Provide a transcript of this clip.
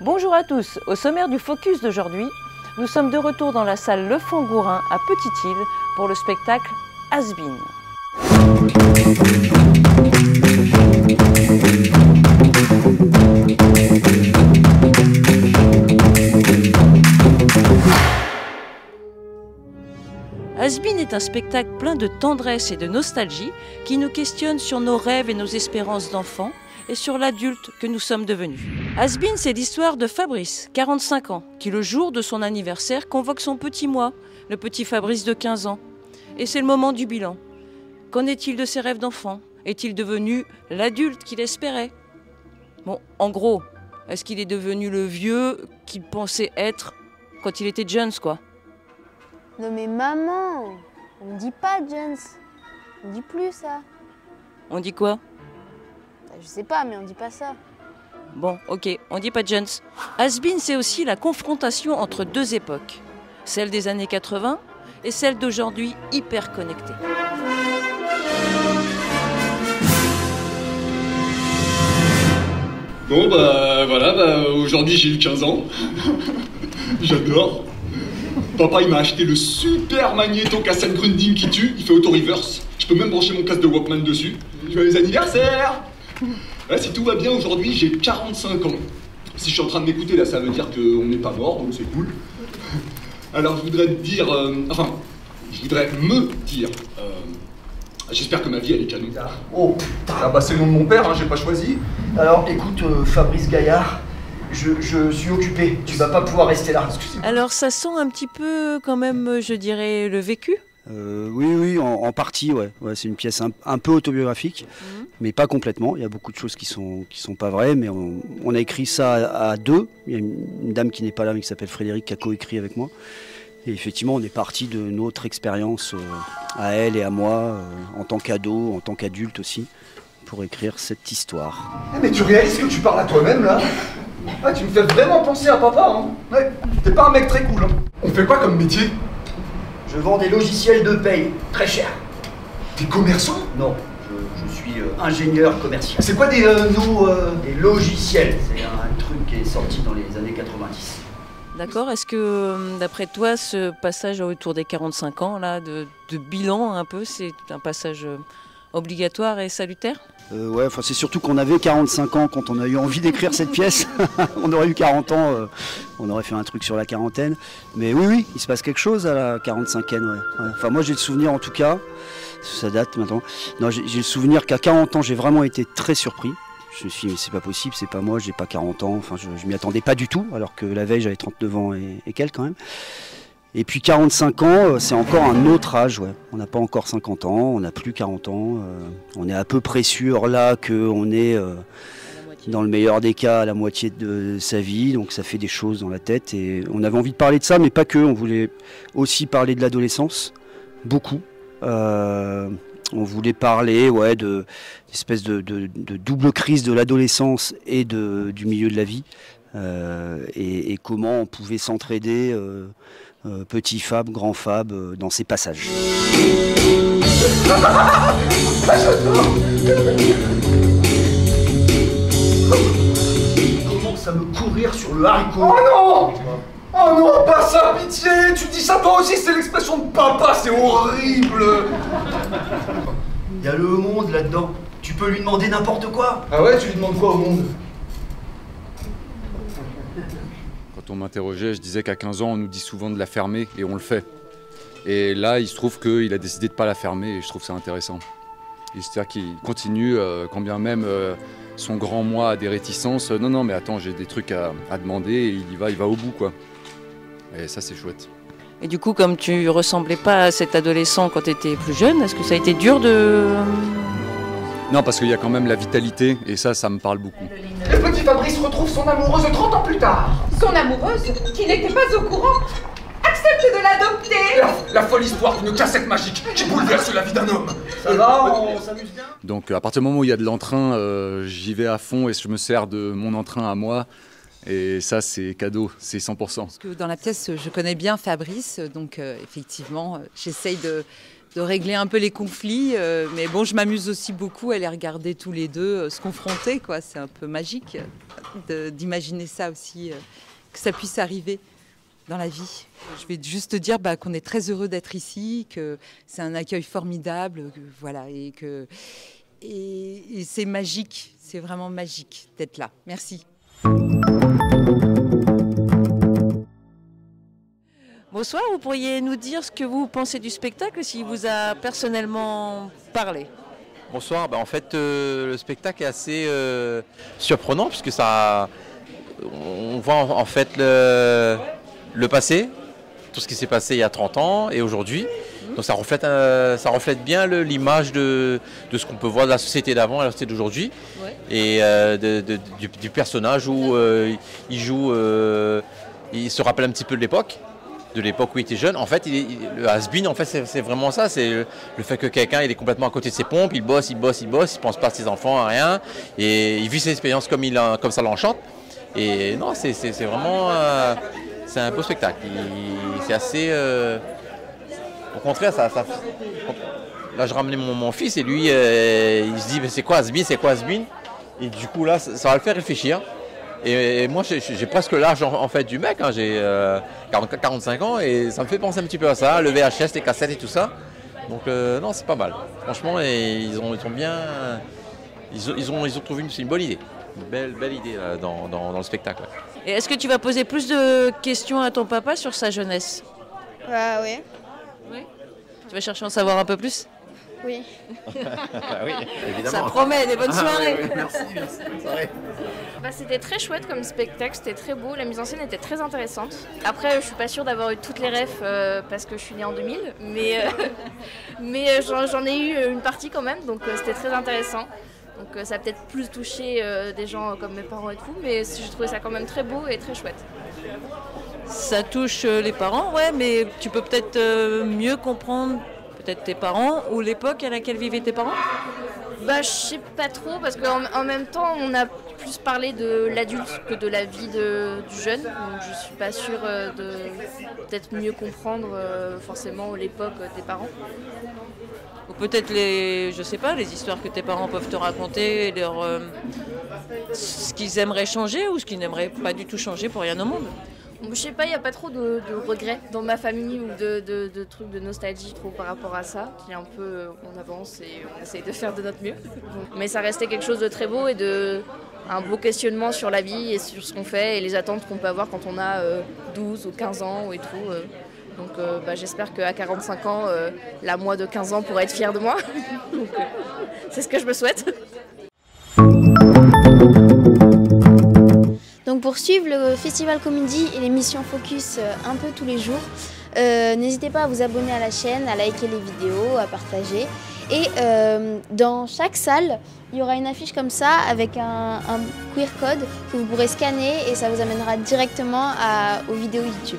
Bonjour à tous, au sommaire du Focus d'aujourd'hui, nous sommes de retour dans la salle Le Fangourin à Petite-Île pour le spectacle Has-Been. Has-Been est un spectacle plein de tendresse et de nostalgie qui nous questionne sur nos rêves et nos espérances d'enfants et sur l'adulte que nous sommes devenus. Has-Been, c'est l'histoire de Fabrice, 45 ans, qui le jour de son anniversaire convoque son petit moi, le petit Fabrice de 15 ans. Et c'est le moment du bilan. Qu'en est-il de ses rêves d'enfant? Est-il devenu l'adulte qu'il espérait? Bon, en gros, est-ce qu'il est devenu le vieux qu'il pensait être quand il était jeune, quoi? Non mais maman, on ne dit pas Jones, on dit plus ça. On dit quoi? Je sais pas, mais on dit pas ça. Bon, ok, on dit pas Jones. Has-Been, c'est aussi la confrontation entre deux époques. Celle des années 80 et celle d'aujourd'hui hyper connectée. Bon bah voilà, aujourd'hui j'ai eu 15 ans. J'adore. Papa il m'a acheté le super magnéto cassette Grundig qui tue, il fait auto-reverse. Je peux même brancher mon casque de Walkman dessus. Joyeux anniversaire! Ouais, si tout va bien aujourd'hui, j'ai 45 ans. Si je suis en train de m'écouter là, ça veut dire qu'on n'est pas mort, donc c'est cool. Alors je voudrais te dire, j'espère que ma vie elle est canon. Oh, ah bah c'est le nom de mon père, hein, j'ai pas choisi. Alors écoute, Fabrice Gaillard, je suis occupé, tu vas pas pouvoir rester là. Alors ça sent un petit peu quand même, je dirais, le vécu? Oui, en partie, ouais. C'est une pièce un peu autobiographique, mais pas complètement. Il y a beaucoup de choses qui sont pas vraies, mais on a écrit ça à deux. Il y a une dame qui n'est pas là, mais qui s'appelle Frédéric, qui a coécrit avec moi. Et effectivement, on est parti de notre expérience à elle et à moi, en tant qu'ado, en tant qu'adulte aussi, pour écrire cette histoire. Mais tu réalises que tu parles à toi-même là? Ah, tu me fais vraiment penser à papa, hein. Ouais, t'es pas un mec très cool, hein. On fait quoi comme métier? Je vends des logiciels de paye, très cher. T'es commerçant? Non, je suis ingénieur commercial. C'est quoi des Des logiciels, c'est un truc qui est sorti dans les années 90. D'accord, est-ce que d'après toi, ce passage autour des 45 ans, là, de bilan un peu, c'est un passage obligatoire et salutaire? Ouais, enfin c'est surtout qu'on avait 45 ans quand on a eu envie d'écrire cette pièce. On aurait eu 40 ans, on aurait fait un truc sur la quarantaine. Mais oui, il se passe quelque chose à la 45e, ouais. Enfin moi j'ai le souvenir en tout cas, ça date maintenant. Non, j'ai le souvenir qu'à 40 ans j'ai vraiment été très surpris. Je me suis dit mais c'est pas possible, c'est pas moi, j'ai pas 40 ans, enfin je m'y attendais pas du tout, alors que la veille j'avais 39 ans et quelques quand même. Et puis 45 ans, c'est encore un autre âge, ouais. On n'a pas encore 50 ans, on n'a plus 40 ans. On est à peu près sûr là qu'on est, dans le meilleur des cas, à la moitié de sa vie. Donc ça fait des choses dans la tête. Et on avait envie de parler de ça, mais pas que. On voulait aussi parler de l'adolescence, beaucoup. On voulait parler d'espèce de double crise de l'adolescence et du milieu de la vie. Et comment on pouvait s'entraider, petit Fab, grand Fab, dans ces passages. Commence à me courir sur le haricot. Oh non! Oh non, pas ça, pitié! Tu dis ça toi aussi, c'est l'expression de papa, c'est horrible! Il y a le monde là-dedans. Tu peux lui demander n'importe quoi. Ah ouais, tu lui demandes quoi au monde? Quand on m'interrogeait, je disais qu'à 15 ans, on nous dit souvent de la fermer et on le fait. Et là, il se trouve qu'il a décidé de ne pas la fermer et je trouve ça intéressant. C'est-à-dire qu'il continue, quand bien même son grand moi a des réticences. Non, mais attends, j'ai des trucs à demander et il va au bout, quoi. Et ça, c'est chouette. Et du coup, comme tu ressemblais pas à cet adolescent quand tu étais plus jeune, est-ce que ça a été dur de... Non, parce qu'il y a quand même la vitalité et ça me parle beaucoup. Le petit Fabrice retrouve son amoureuse 30 ans plus tard. Son amoureuse, qui n'était pas au courant, accepte de l'adopter. La folle histoire d'une cassette magique qui bouleverse la vie d'un homme. Ça va, on s'amuse bien. Donc à partir du moment où il y a de l'entrain, j'y vais à fond et je me sers de mon entrain à moi. Et ça, c'est cadeau, c'est 100%. Parce que dans la pièce, je connais bien Fabrice, donc effectivement, j'essaye régler un peu les conflits. Mais bon, je m'amuse aussi beaucoup à les regarder tous les deux se confronter, quoi. C'est un peu magique d'imaginer ça aussi, que ça puisse arriver dans la vie. Je vais juste te dire qu'on est très heureux d'être ici, que c'est un accueil formidable, voilà, et c'est magique, c'est vraiment magique d'être là. Merci. Bonsoir, vous pourriez nous dire ce que vous pensez du spectacle, s'il vous a personnellement parlé? Bonsoir, en fait le spectacle est assez surprenant puisque ça, on voit en fait le passé, tout ce qui s'est passé il y a 30 ans et aujourd'hui. Donc ça reflète bien l'image de ce qu'on peut voir de la société d'avant et la société d'aujourd'hui. Ouais. Et du personnage où il joue, il se rappelle un petit peu de l'époque où il était jeune. En fait, le has-been, en fait, c'est vraiment ça. C'est le fait que quelqu'un il est complètement à côté de ses pompes, il bosse, il pense pas à ses enfants, à rien, et il vit ses expériences comme ça l'enchante. Et non, c'est vraiment, c'est un beau spectacle. C'est assez, au contraire, là, je ramenais mon fils et lui, il se dit, mais c'est quoi has-been? Et du coup là, ça va le faire réfléchir. Et moi, j'ai presque l'âge en fait du mec, hein. J'ai 45 ans et ça me fait penser un petit peu à ça, le VHS, les cassettes et tout ça. Donc non, c'est pas mal. Franchement, ils ont trouvé une bonne idée, une belle idée là, dans le spectacle. Ouais. Et est-ce que tu vas poser plus de questions à ton papa sur sa jeunesse? Oui. Oui. Tu vas chercher à en savoir un peu plus? Oui. Oui, évidemment. Ça promet des bonnes soirées. Oui, merci, bonne soirée. C'était très chouette comme spectacle, c'était très beau, la mise en scène était très intéressante. Après, je suis pas sûre d'avoir eu toutes les refs parce que je suis née en 2000, mais j'en ai eu une partie quand même, donc c'était très intéressant. Donc ça a peut-être plus touché des gens comme mes parents et tout, mais j'ai trouvé ça quand même très beau et très chouette. Ça touche les parents, ouais, mais tu peux peut-être mieux comprendre peut-être tes parents ou l'époque à laquelle vivaient tes parents? Je sais pas trop, parce qu'en même temps, on a plus parlé de l'adulte que de la vie du jeune. Donc je suis pas sûre de peut-être mieux comprendre forcément l'époque des parents. Ou peut-être je sais pas, les histoires que tes parents peuvent te raconter, ce qu'ils aimeraient changer ou ce qu'ils n'aimeraient pas du tout changer pour rien au monde. Je sais pas, il n'y a pas trop de regrets dans ma famille ou de trucs de nostalgie trop par rapport à ça. Qui est un peu, on avance et on essaye de faire de notre mieux. Mais ça restait quelque chose de très beau et un beau questionnement sur la vie et sur ce qu'on fait et les attentes qu'on peut avoir quand on a 12 ou 15 ans et tout. Donc j'espère qu'à 45 ans, la moi de 15 ans pourra être fière de moi. Donc c'est ce que je me souhaite. Donc pour suivre le Festival Comedy et l'émission Focus un peu tous les jours, n'hésitez pas à vous abonner à la chaîne, à liker les vidéos, à partager. Et dans chaque salle, il y aura une affiche comme ça avec un QR code que vous pourrez scanner et ça vous amènera directement aux vidéos YouTube.